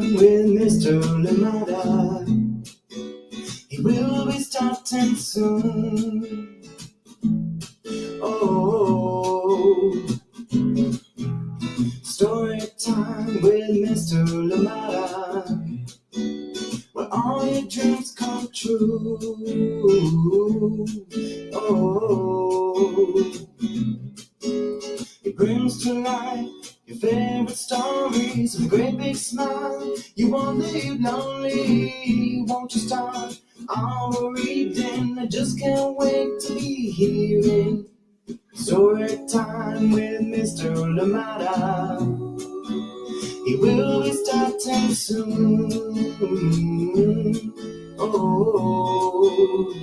time with Mr. Lamada. He will be starting soon. Oh, story time with Mr. Lamada, where all your dreams come true. Oh, it brings to life your favorite stories with a great big smile. You won't leave lonely, won't you start our reading? I just can't wait to be hearing story time with Mr. Lamada. He will be starting soon. Oh,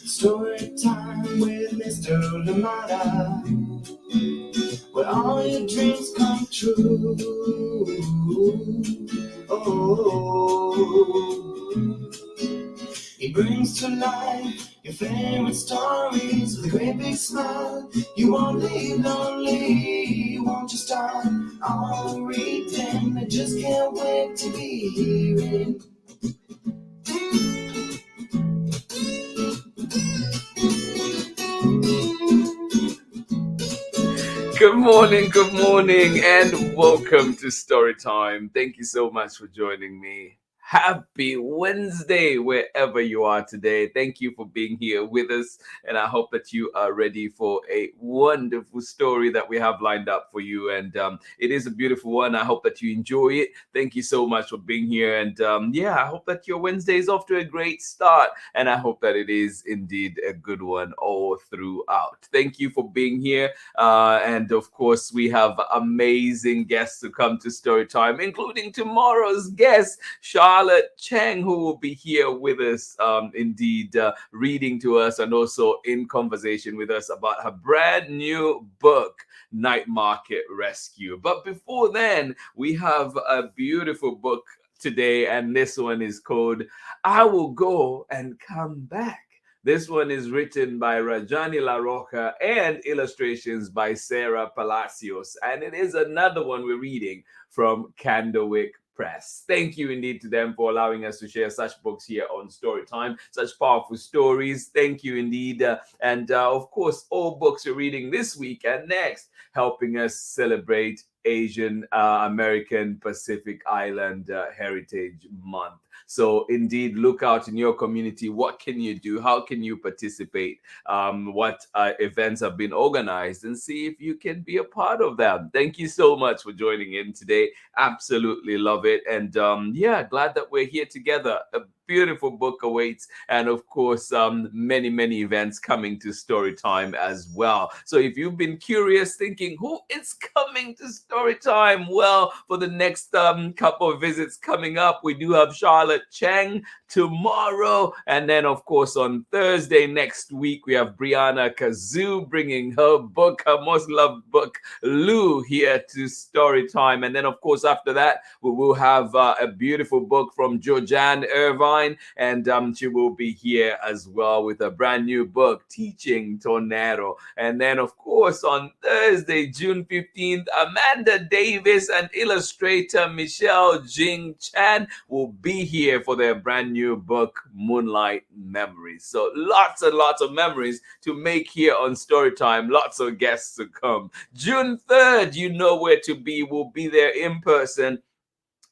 story time with Mr. Lamada, where all your dreams come true. Oh, he brings to life your favorite stories with a great big smile. You won't leave lonely, won't you start all reading? I just can't wait to be hearing. Good morning, and welcome to Storytime. Thank you so much for joining me. Happy Wednesday, wherever you are today. Thank you for being here with us, and I hope that you are ready for a wonderful story that we have lined up for you. And it is a beautiful one. I hope that you enjoy it. Thank you so much for being here. And I hope that your Wednesday is off to a great start, and I hope that it is indeed a good one all throughout. Thank you for being here. And of course, we have amazing guests to come to Storytime, including tomorrow's guest, Charlotte Cheng, who will be here with us, reading to us and also in conversation with us about her brand new book, Night Market Rescue. But before then, we have a beautiful book today, and this one is called I Will Go and Come Back. This one is written by Rajani LaRocaand and illustrations by SARA Palacios. And it is another one we're reading from CANDLEWICK Press. Thank you indeed to them for allowing us to share such books here on Storytime, such powerful stories. Thank you indeed. Of course, all books we're reading this week and next, helping us celebrate Asian American Pacific Island Heritage Month. So indeed, look out in your community. What can you do? How can you participate? What events have been organized, and see if you can be a part of them. Thank you so much for joining in today. Absolutely love it. And glad that we're here together. A beautiful book awaits, and of course many events coming to Storytime as well. So if you've been curious, thinking who is coming to Storytime, well, for the next couple of visits coming up, we do have Charlotte Cheng tomorrow, and then of course on Thursday next week we have Brianna Kazoo bringing her book, her most loved book, Lou, here to Storytime. And then of course after that we will have a beautiful book from Jojan Irvine, and she will be here as well with a brand new book, Teaching Tornado. And then of course on Thursday, June 15th, Amanda Davis and illustrator Michelle Jing Chan will be here for their brand new book, Moonlight Memories. So lots and lots of memories to make here on Storytime. Lots of guests to come. June 3rd, you know where to be. We'll be there in person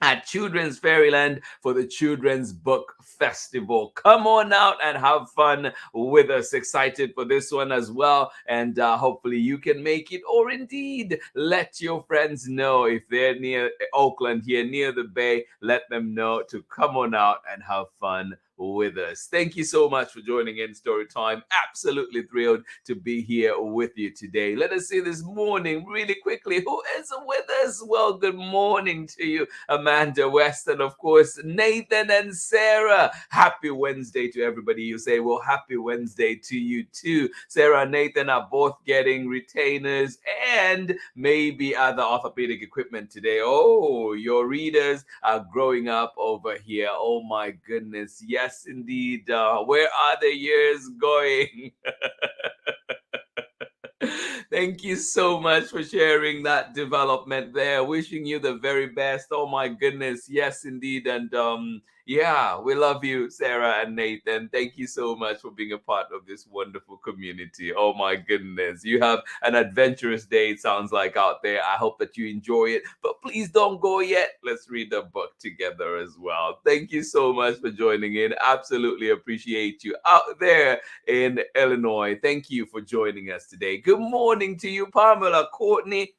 at Children's Fairyland for the Children's Book Festival. Come on out and have fun with us. Excited for this one as well. And hopefully you can make it, or indeed let your friends know if they're near Oakland, here near the Bay. Let them know to come on out and have fun with us. Thank you so much for joining in Storytime. Absolutely thrilled to be here with you today. Let us see this morning really quickly who is with us. Well, good morning to you, Amanda West, and of course Nathan and Sarah. Happy Wednesday to everybody. You say, well, happy Wednesday to you too. Sarah and Nathan are both getting retainers and maybe other orthopedic equipment today. Oh, your readers are growing up over here. Oh my goodness. Yes, indeed. Where are the years going? Thank you so much for sharing that development there. Wishing you the very best. Oh my goodness. Yes, indeed. And yeah, we love you, Sarah and Nathan. Thank you so much for being a part of this wonderful community. Oh my goodness. You have an adventurous day, it sounds like, out there. I hope that you enjoy it. But please don't go yet. Let's read the book together as well. Thank you so much for joining in. Absolutely appreciate you out there in Illinois. Thank you for joining us today. Good morning to you, Pamela, Courtney,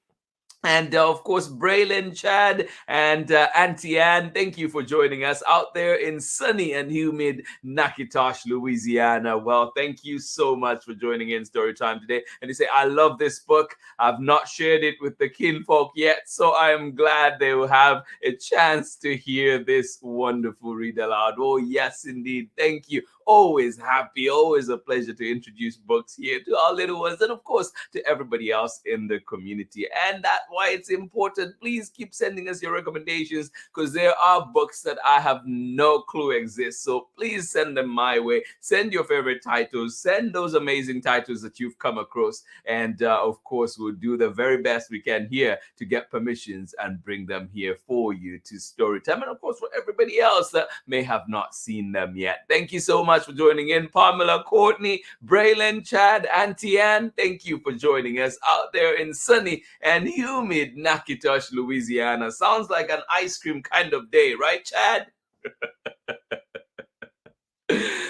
and of course, Braylon, Chad, and Auntie Ann. Thank you for joining us out there in sunny and humid Nakitosh, Louisiana. Well, thank you so much for joining in Storytime today. And they say, I love this book. I've not shared it with the kinfolk yet, so I am glad they will have a chance to hear this wonderful read aloud. Oh, yes, indeed. Thank you. Always happy, always a pleasure to introduce books here to our little ones, and of course to everybody else in the community. And that's why it's important. Please keep sending us your recommendations, because there are books that I have no clue exist. So please send them my way. Send your favorite titles, send those amazing titles that you've come across, and of course we'll do the very best we can here to get permissions and bring them here for you to Storytime, and of course for everybody else that may have not seen them yet. Thank you so much for joining in, Pamela, Courtney, Braylon, Chad, Auntie Ann. Thank you for joining us out there in sunny and humid Nakitosh, Louisiana. Sounds like an ice cream kind of day, right, Chad?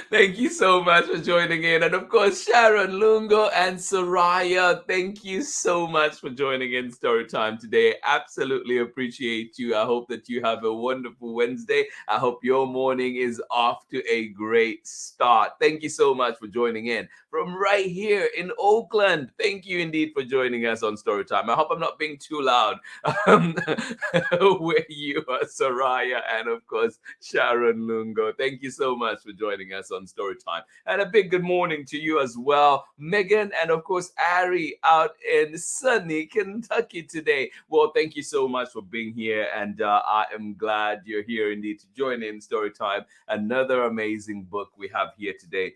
Thank you so much for joining in. And of course, Sharon, Lungo, and Soraya, thank you so much for joining in Storytime today. Absolutely appreciate you. I hope that you have a wonderful Wednesday. I hope your morning is off to a great start. Thank you so much for joining in from right here in Oakland. Thank you indeed for joining us on Storytime. I hope I'm not being too loud. Where you are, Soraya, and of course, Sharon Lungo. Thank you so much for joining us on Storytime. And a big good morning to you as well, Megan, and of course, Ari out in sunny Kentucky today. Well, thank you so much for being here, and I am glad you're here indeed to join in Storytime. Another amazing book we have here today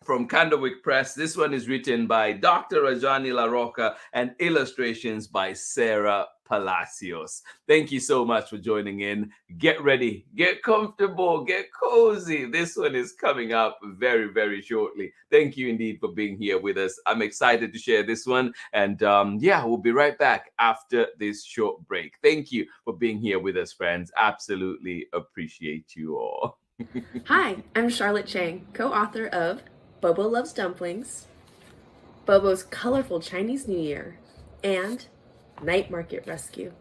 from CANDLEWICK Press. This one is written by Dr. RAJANI LaROCAand and illustrations by SARA Palacios. Thank you so much for joining in. Get ready, get comfortable, get cozy. This one is coming up very, very shortly. Thank you indeed for being here with us. I'm excited to share this one. And yeah, we'll be right back after this short break. Thank you for being here with us, friends. Absolutely appreciate you all. Hi, I'm Charlotte Chang, co-author of Bobo Loves Dumplings, Bobo's Colorful Chinese New Year, and Night Market Rescue.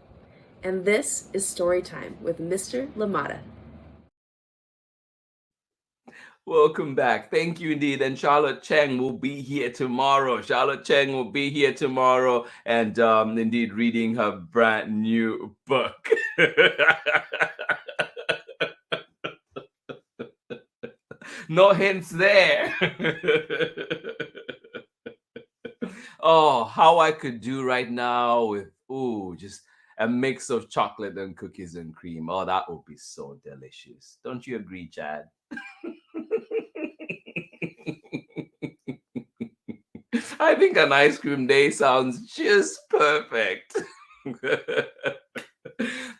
And this is Storytime with Mr. Lamada. Welcome back. Thank you indeed. And Charlotte Chang will be here tomorrow. Charlotte Chang will be here tomorrow and indeed reading her brand new book. No hints there. Oh, how I could do right now with, just a mix of chocolate and cookies and cream. Oh, that would be so delicious. Don't you agree, Chad? I think an ice cream day sounds just perfect.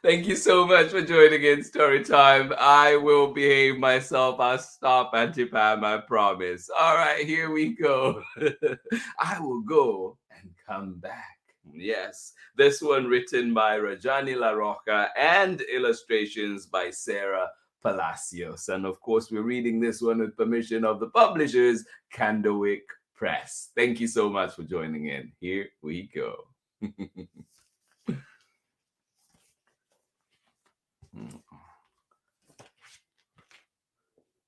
Thank you so much for joining in Storytime. I will behave myself. I'll stop, Auntie Pam, I promise. All right, here we go. I will go and come back. Yes, this one written by RAJANI LaROCAand and illustrations by SARA Palacios. And of course, we're reading this one with permission of the publishers, CANDLEWICK Press. Thank you so much for joining in. Here we go.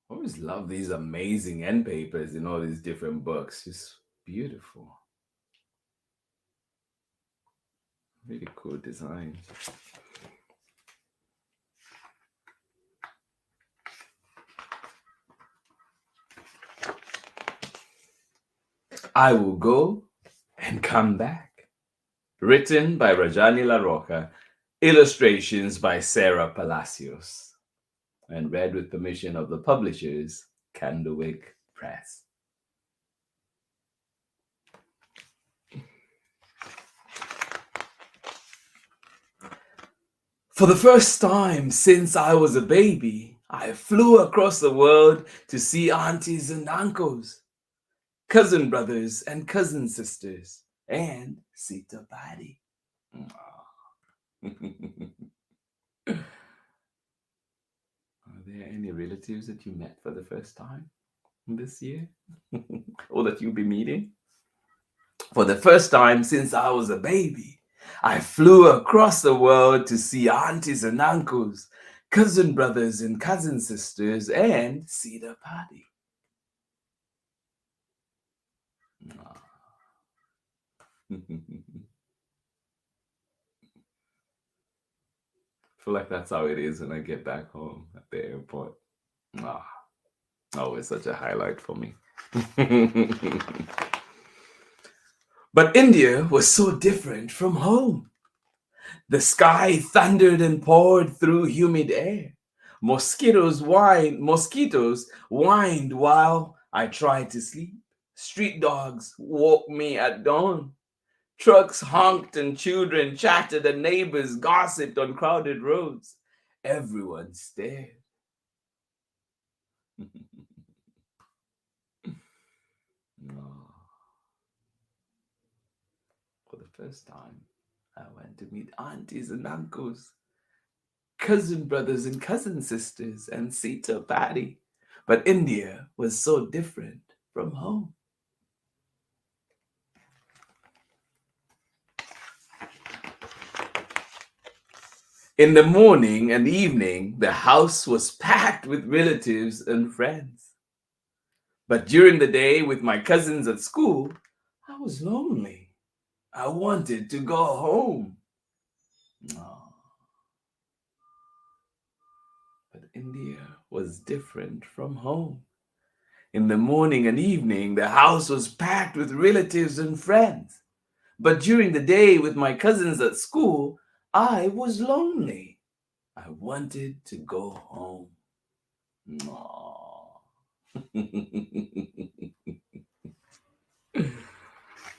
I always love these amazing end papers in all these different books. Just beautiful. Really cool design. I will go and come back. Written by RAJANI LaROCAand, illustrations by SARA Palacios, and read with permission of the publishers, CANDLEWICK Press. For the first time since I was a baby, I flew across the world to see aunties and uncles, cousin brothers and cousin sisters, and Sita Pati. Are there any relatives that you met for the first time this year? Or that you'll be meeting? For the first time since I was a baby, I flew across the world to see aunties and uncles, cousin brothers and cousin sisters, and Sita Pati. Feel like that's how it is when I get back home at the airport. Always such a highlight for me. But India was so different from home. The sky thundered and poured through humid air. Mosquitoes whined while I tried to sleep. Street dogs woke me at dawn. Trucks honked and children chattered and neighbors gossiped on crowded roads. Everyone stared. For the first time, I went to meet aunties and uncles, cousin brothers and cousin sisters, and Sita Pati. But India was so different from home. In the morning and evening, the house was packed with relatives and friends. But during the day, with my cousins at school, I was lonely. I wanted to go home. But India was different from home. In the morning and evening, the house was packed with relatives and friends. But during the day, with my cousins at school, I was lonely. I wanted to go home.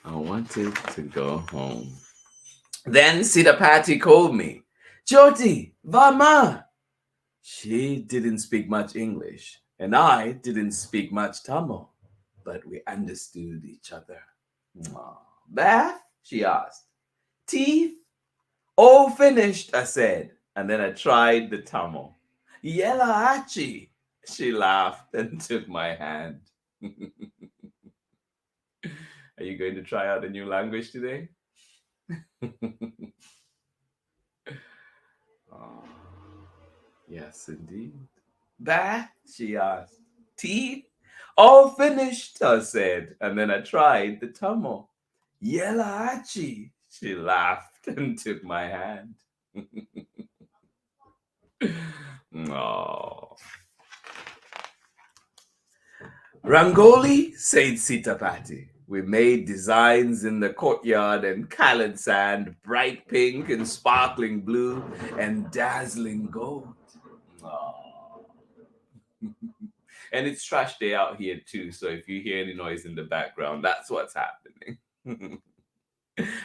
I wanted to go home. Then Sita Pati called me, Jyoti, Vama. She didn't speak much English, and I didn't speak much Tamil, but we understood each other. Bath? She asked. Teeth? All finished, I said, and then I tried the Tamil. Yella achi. She laughed and took my hand. Are you going to try out a new language today? Yes, indeed. That? She asked. Teeth? All finished, I said, and then I tried the Tamil. Yella achi. She laughed and took my hand. Oh. Rangoli, said Sita Pati. We made designs in the courtyard and colored sand, bright pink and sparkling blue and dazzling gold. Oh. And it's trash day out here too, so if you hear any noise in the background, that's what's happening.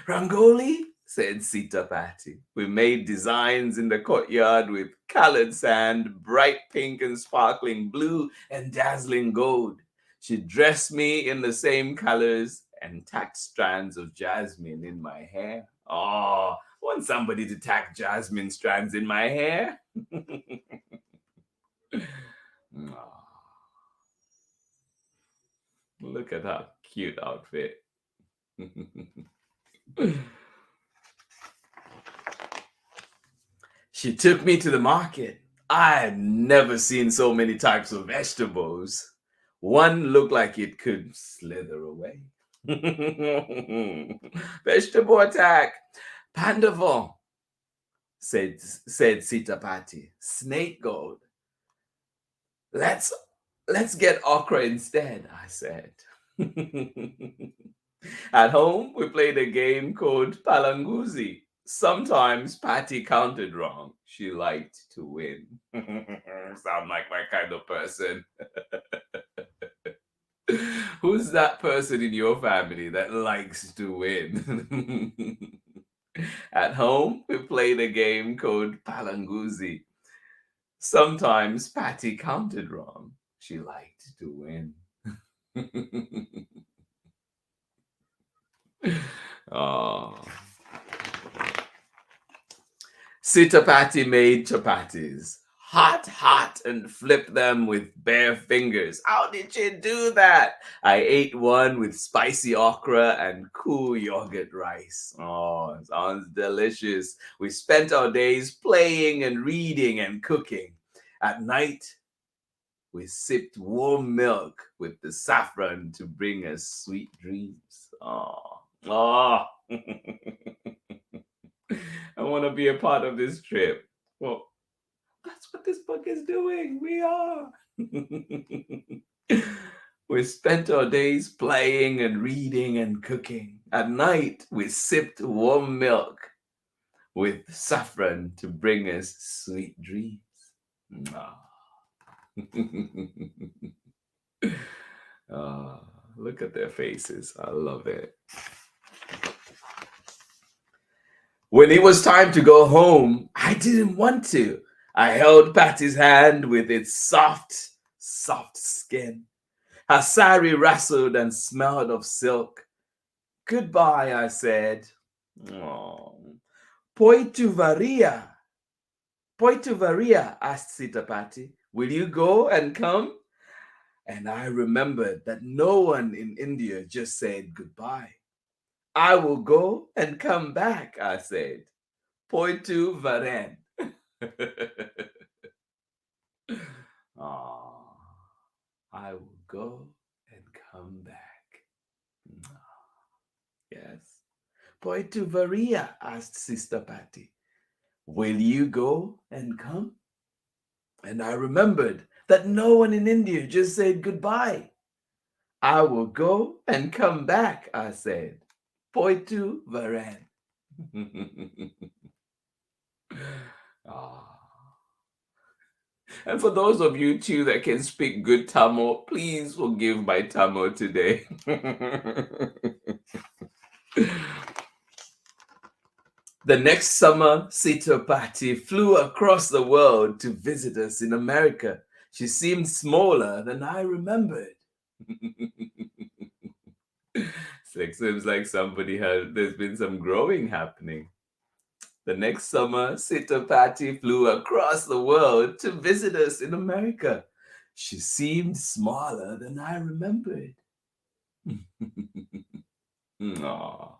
Rangoli, said Sita Pati. We made designs in the courtyard with colored sand, bright pink and sparkling blue and dazzling gold. She dressed me in the same colors and tacked strands of jasmine in my hair. Oh, want somebody to tack jasmine strands in my hair? Oh. Look at her cute outfit. She took me to the market. I had never seen so many types of vegetables. One looked like it could slither away. Vegetable attack. Pandavon, said Sita Pati. Snake gold. Let's get okra instead, I said. At home, we played a game called Palanguzi. Sometimes Patty counted wrong. She liked to win. Sound like my kind of person. Who's that person in your family that likes to win? At home, we played a game called Palanguzi. Sometimes Patty counted wrong. She liked to win. Oh. Sita Pati made chapatis. Hot, and flipped them with bare fingers. How did she do that? I ate one with spicy okra and cool yogurt rice. Oh, sounds delicious. We spent our days playing and reading and cooking. At night, we sipped warm milk with the saffron to bring us sweet dreams. Oh. I want to be a part of this trip. Well, that's what this book is doing. We are. We spent our days playing and reading and cooking. At night, we sipped warm milk with saffron to bring us sweet dreams. Look at their faces. I love it. When it was time to go home, I didn't want to. I held Patty's hand with its soft skin. Her sari rustled and smelled of silk. Goodbye, I said. Oh. Poi tu varia, asked Sita Pati. Will you go and come? And I remembered that no one in India just said goodbye. I will go and come back, I said. Poi tu varen. I will go and come back. Yes. Poi tu varia, asked Sister Pati. Will you go and come? And I remembered that no one in India just said goodbye. I will go and come back, I said. Poi tu varan. And for those of you too that can speak good Tamil, please forgive my Tamil today. The next summer, Sita Pati flew across the world to visit us in America. She seemed smaller than I remembered. Seems like there's been some growing happening. The next summer, Sita Pati flew across the world to visit us in America. She seemed smaller than I remembered. Aww.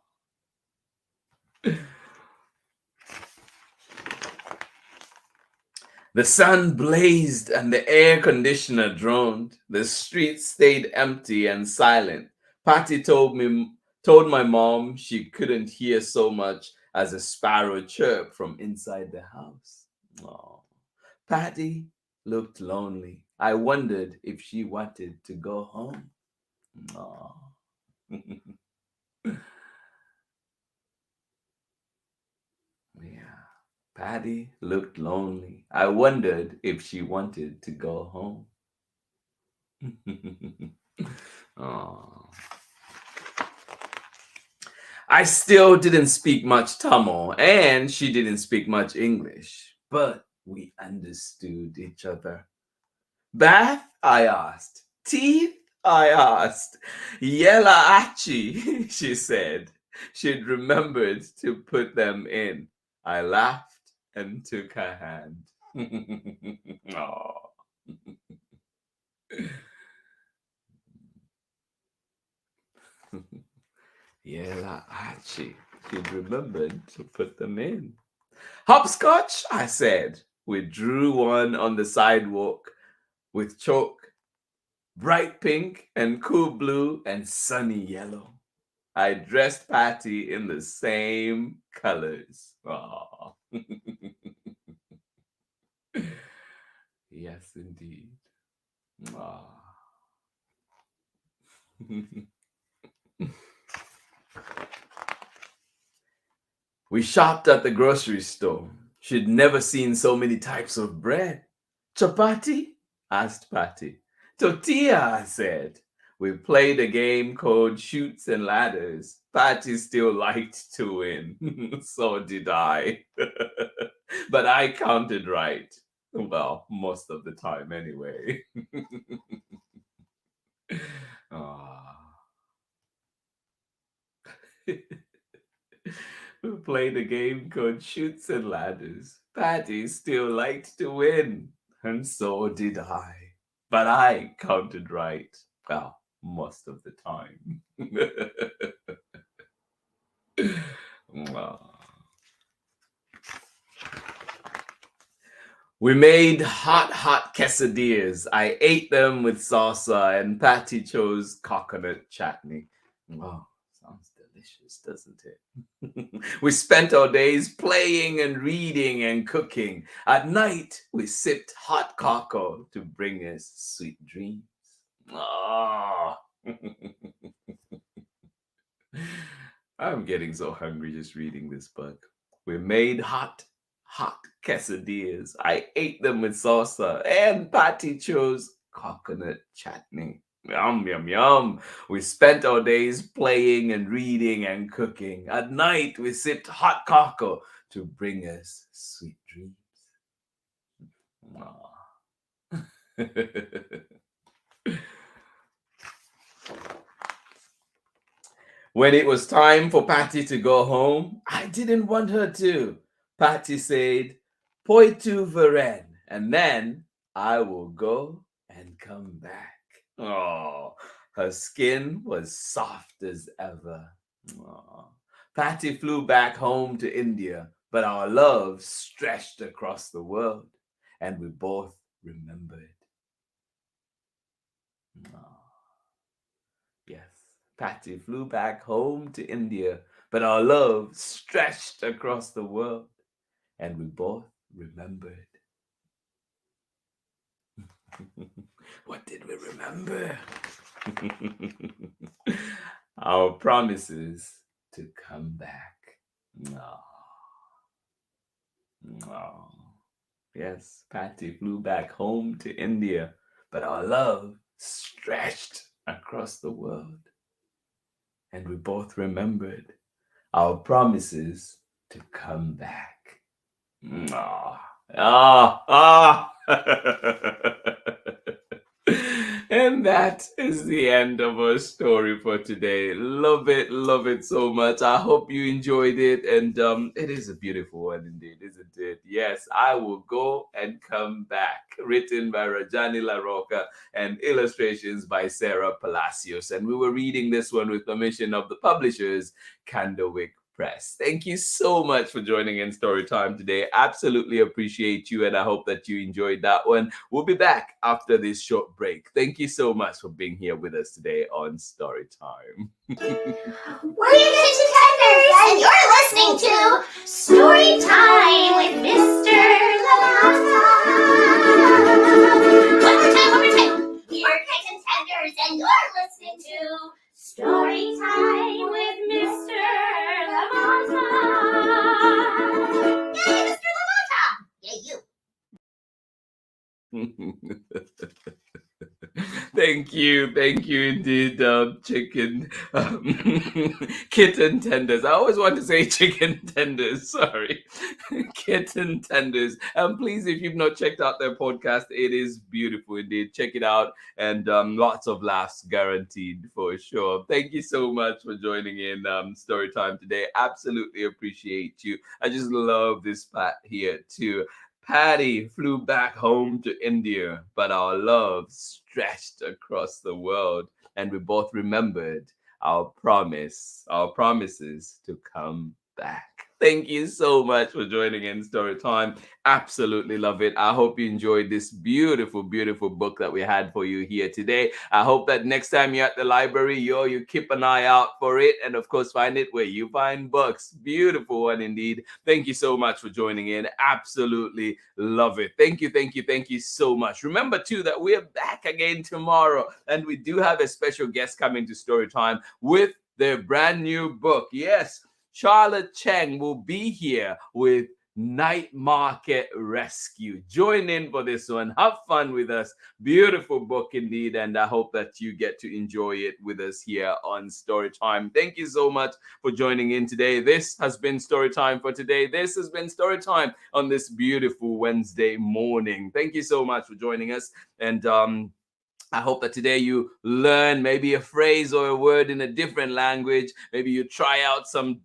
The sun blazed and the air conditioner droned. The streets stayed empty and silent. Patty told my mom she couldn't hear so much as a sparrow chirp from inside the house. Oh. Patty looked lonely. I wondered if she wanted to go home. Oh. Yeah. Patty looked lonely. I wondered if she wanted to go home. Oh. I still didn't speak much Tamil, and she didn't speak much English, but we understood each other. Bath? I asked. Teeth? I asked. Yella achi, she said. She'd remembered to put them in. I laughed and took her hand. Oh. Yella achi. She'd remembered to put them in. Hopscotch, I said. We drew one on the sidewalk with chalk, bright pink and cool blue and sunny yellow. I dressed Patty in the same colors. Oh. Yes, indeed. Oh. We shopped at the grocery store. She'd never seen so many types of bread. Chapati? Asked Patty. Tortilla, I said. We played a game called Shoots and Ladders. Patty still liked to win. So did I. But I counted right. Well, most of the time anyway. Ah. We played a game called Shoots and Ladders. Patty still liked to win, and so did I. But I counted right. Well, most of the time. Ah. We made hot quesadillas. I ate them with salsa, and Patty chose coconut chutney. Wow, sounds delicious, doesn't it? We spent our days playing and reading and cooking. At night, we sipped hot cocoa to bring us sweet dreams. Ah. I'm getting so hungry just reading this book. We made hot quesadillas. I ate them with salsa, and Patty chose coconut chutney. Yum, yum, yum. We spent our days playing and reading and cooking. At night, we sipped hot cocoa to bring us sweet dreams. Aw. When it was time for Patty to go home, I didn't want her to. Patty said, "Poi tu veren, and then I will go and come back." Oh, her skin was soft as ever. Oh. Patty flew back home to India, but our love stretched across the world, and we both remembered. Oh. Yes. Patty flew back home to India, but our love stretched across the world, and we both remembered. What did we remember? Our promises to come back. Oh. Oh. Yes, Patty flew back home to India, but our love stretched across the world. And we both remembered our promises to come back. And that is the end of our story for today. Love it so much. I hope you enjoyed it. And it is a beautiful one indeed, isn't it? Yes, I will go and come back. Written by Rajani LaRocaand and illustrations by SARA Palacios. And we were reading this one with permission of the publishers, CANDLEWICK Press. Thank you so much for joining in Storytime today. Absolutely appreciate you, and I hope that you enjoyed that one. We'll be back after this short break. Thank you so much for being here with us today on Storytime. We're your kitchen tenders, and you're listening to Storytime with Mr. Lamata. One more time. Your kitchen tenders, and you're listening to Storytime with Mr. Lamata. Yay, Mr. Lamata! Yay, you. Thank you indeed, chicken kitten tenders. I always want to say chicken tenders, sorry. Kitten tenders. Please, if you've not checked out their podcast, it is beautiful indeed. Check it out, and lots of laughs guaranteed for sure. Thank you so much for joining in Storytime today. Absolutely appreciate you. I just love this part here too. Patty flew back home to India, but our love stretched across the world, and we both remembered our promises to come back. Thank you so much for joining in Storytime. Absolutely love it. I hope you enjoyed this beautiful book that we had for you here today. I hope that next time you're at the library, you keep an eye out for it, and of course find it where you find books. Beautiful one indeed. Thank you so much for joining in. Absolutely love it. Thank you so much. Remember too that we're back again tomorrow, and we do have a special guest coming to Storytime with their brand new book. Yes, Charlotte Cheng will be here with Night Market Rescue. Join in for this one. Have fun with us. Beautiful book indeed. And I hope that you get to enjoy it with us here on Storytime. Thank you so much for joining in today. This has been Storytime for today. This has been Storytime on this beautiful Wednesday morning. Thank you so much for joining us. And I hope that today you learn maybe a phrase or a word in a different language. Maybe you try out some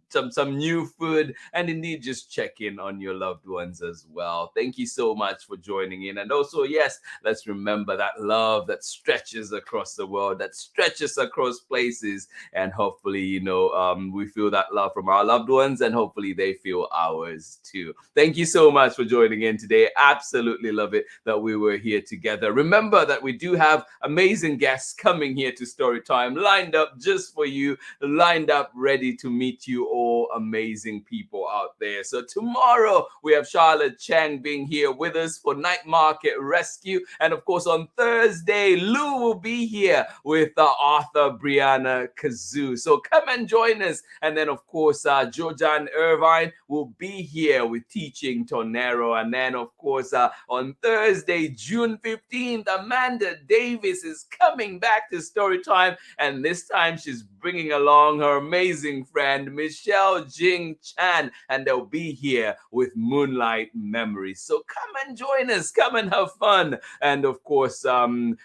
new food, and indeed just check in on your loved ones as well. Thank you so much for joining in. And also, yes, let's remember that love that stretches across the world, that stretches across places. And hopefully, we feel that love from our loved ones, and hopefully they feel ours too. Thank you so much for joining in today. Absolutely love it that we were here together. Remember that we do have amazing guests coming here to Storytime, lined up just for you, lined up ready to meet you all amazing people out there. So tomorrow we have Charlotte Chang being here with us for Night Market Rescue. And of course on Thursday, Lou will be here with author Brianna Kazoo. So come and join us. And then of course Jojan Irvine will be here with Teaching Tornero. And then of course on Thursday, June 15th, Amanda Davis is coming back to Storytime, and this time she's bringing along her amazing friend Michelle Jing Chan, and they'll be here with Moonlight Memories. So come and join us, come and have fun, and of course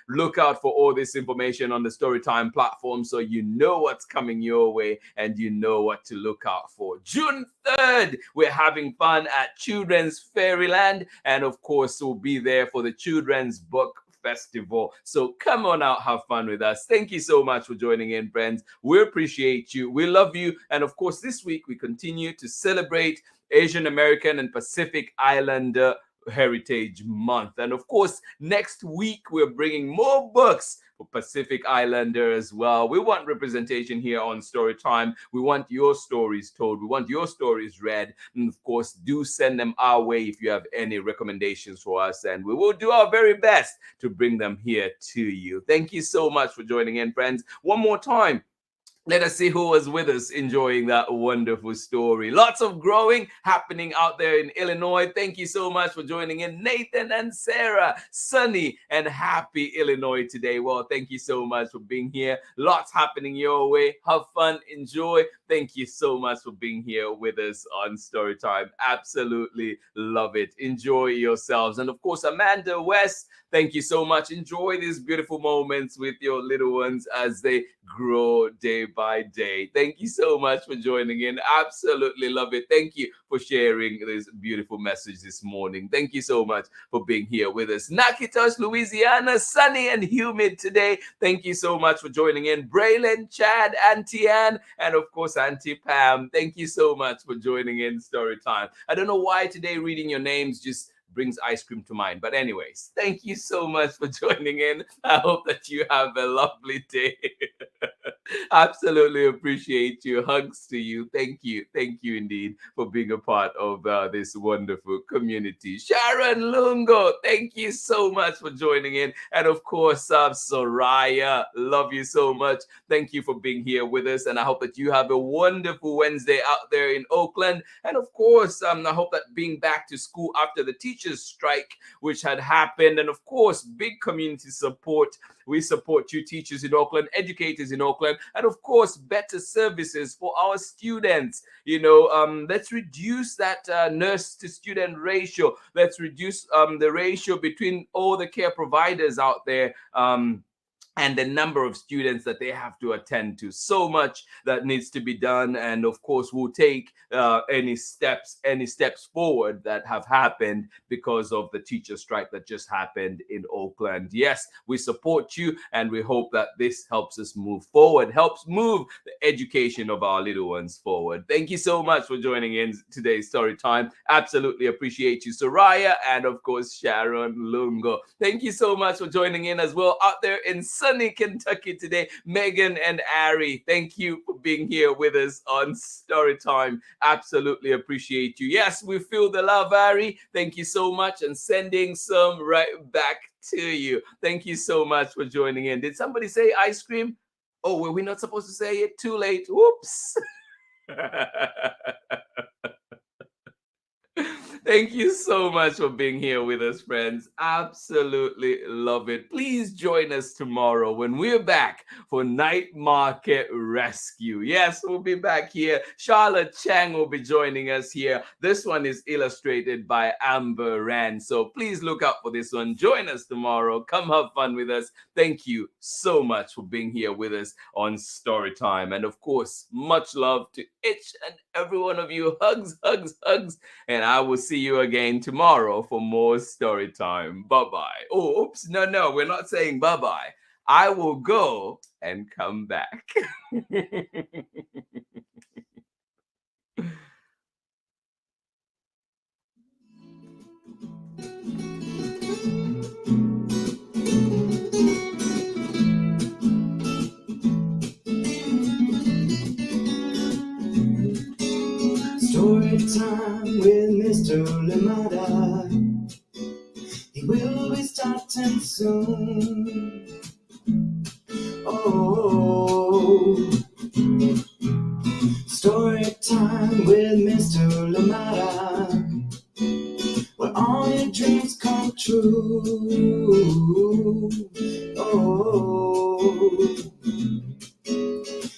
look out for all this information on the Storytime platform so you know what's coming your way and you know what to look out for. June 3rd, we're having fun at Children's Fairyland, and of course we'll be there for the Children's Book Festival. So come on out, have fun with us. Thank you so much for joining in, friends. We appreciate you. We love you. And of course, this week we continue to celebrate Asian American and Pacific Islander Heritage Month. And of course, next week we're bringing more books for Pacific Islander as well. We want representation here on Storytime. We want your stories told. We want your stories read. And of course, do send them our way if you have any recommendations for us, and we will do our very best to bring them here to you. Thank you so much for joining in, friends. One more time, let us see who was with us enjoying that wonderful story. Lots of growing happening out there in Illinois. Thank you so much for joining in, Nathan and Sarah. Sunny and happy Illinois today. Well, thank you so much for being here. Lots happening your way. Have fun, enjoy. Thank you so much for being here with us on Storytime. Absolutely love it. Enjoy yourselves. And of course, Amanda West, thank you so much. Enjoy these beautiful moments with your little ones as they grow day by day. Thank you so much for joining in. Absolutely love it. Thank you for sharing this beautiful message this morning. Thank you so much for being here with us. Nakitosh, Louisiana, sunny and humid today. Thank you so much for joining in. Braylon, Chad, Auntie Ann, and of course Auntie Pam. Thank you so much for joining in Storytime. I don't know why today reading your names just brings ice cream to mind. But anyways, thank you so much for joining in. I hope that you have a lovely day. Absolutely appreciate you. Hugs to you. Thank you. Thank you indeed for being a part of this wonderful community. Sharon Lungo, thank you so much for joining in. And of course, Soraya, love you so much. Thank you for being here with us. And I hope that you have a wonderful Wednesday out there in Oakland. And of course, I hope that being back to school after the teachers strike, which had happened, and of course, big community support. We support you teachers in Auckland, educators in Auckland, and of course, better services for our students. Let's reduce that nurse to student ratio. Let's reduce the ratio between all the care providers out there. And the number of students that they have to attend to. So much that needs to be done. And of course, we'll take any steps forward that have happened because of the teacher strike that just happened in Oakland. Yes, we support you, and we hope that this helps us move forward, helps move the education of our little ones forward. Thank you so much for joining in today's story time. Absolutely appreciate you, Soraya, and of course, Sharon Lungo. Thank you so much for joining in as well out there in sunny Kentucky today. Megan and Ari, thank you for being here with us on Storytime. Absolutely appreciate you. Yes, we feel the love, Ari. Thank you so much, and sending some right back to you. Thank you so much for joining in. Did somebody say ice cream? Oh, were we not supposed to say it? Too late. Whoops. Thank you so much for being here with us, friends. Absolutely love it. Please join us tomorrow when we're back for Night Market Rescue. Yes, we'll be back here. Charlotte Chang will be joining us here. This one is illustrated by Amber Rand. So please look out for this one. Join us tomorrow. Come have fun with us. Thank you so much for being here with us on Storytime. And of course, much love to each and every one of you. Hugs, hugs, hugs. And I will see you again tomorrow for more story time. Bye-bye. Oh, oops. No, we're not saying bye-bye. I will go and come back. Story time with Mr. Lamada. He will be starting soon. Oh, story time with Mr. Lamada, where all your dreams come true. Oh,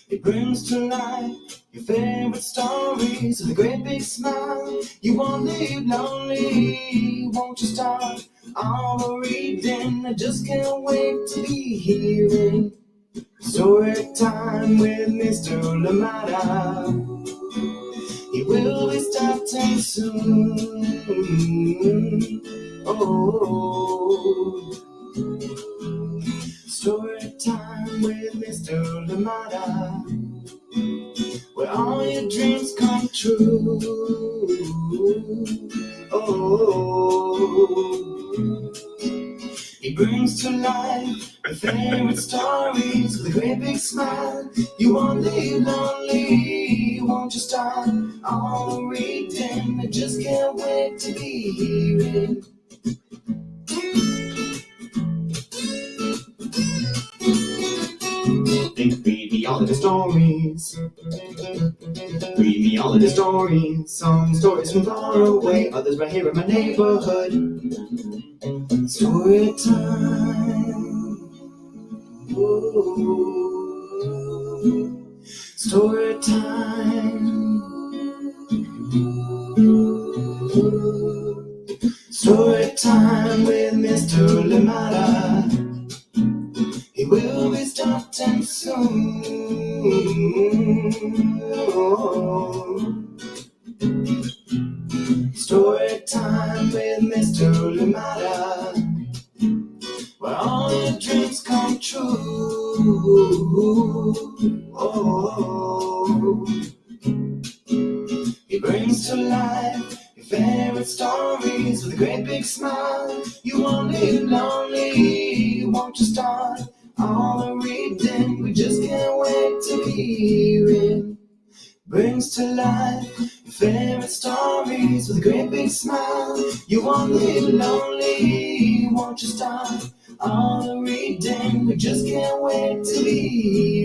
it brings to life your favorite stories with a great big smile. You won't leave lonely, won't you start all the reading? I just can't wait to be hearing story time with Mr. Lamada. He will be starting soon. Oh, story time with Mr. Lamada, where all your dreams come true. Oh, he brings to life your favorite stories with a great big smile. You won't leave lonely, won't you start all the reading? I just can't wait to be hearing. Read me all of the stories. Read me all of the stories. Some stories from far away, others right here in my neighborhood. Story time. Ooh. Story time. Story time with Mr. Lamada. He will be starting soon. Oh. Story time with Mr. Lamada, where all your dreams come true. Oh. He brings to life your favorite stories with a great big smile. You won't leave lonely, won't you start all the reading? We just can't wait to be hearing. Brings to life your favorite stories with a great big smile. You won't leave lonely, won't you start all the reading? We just can't wait to be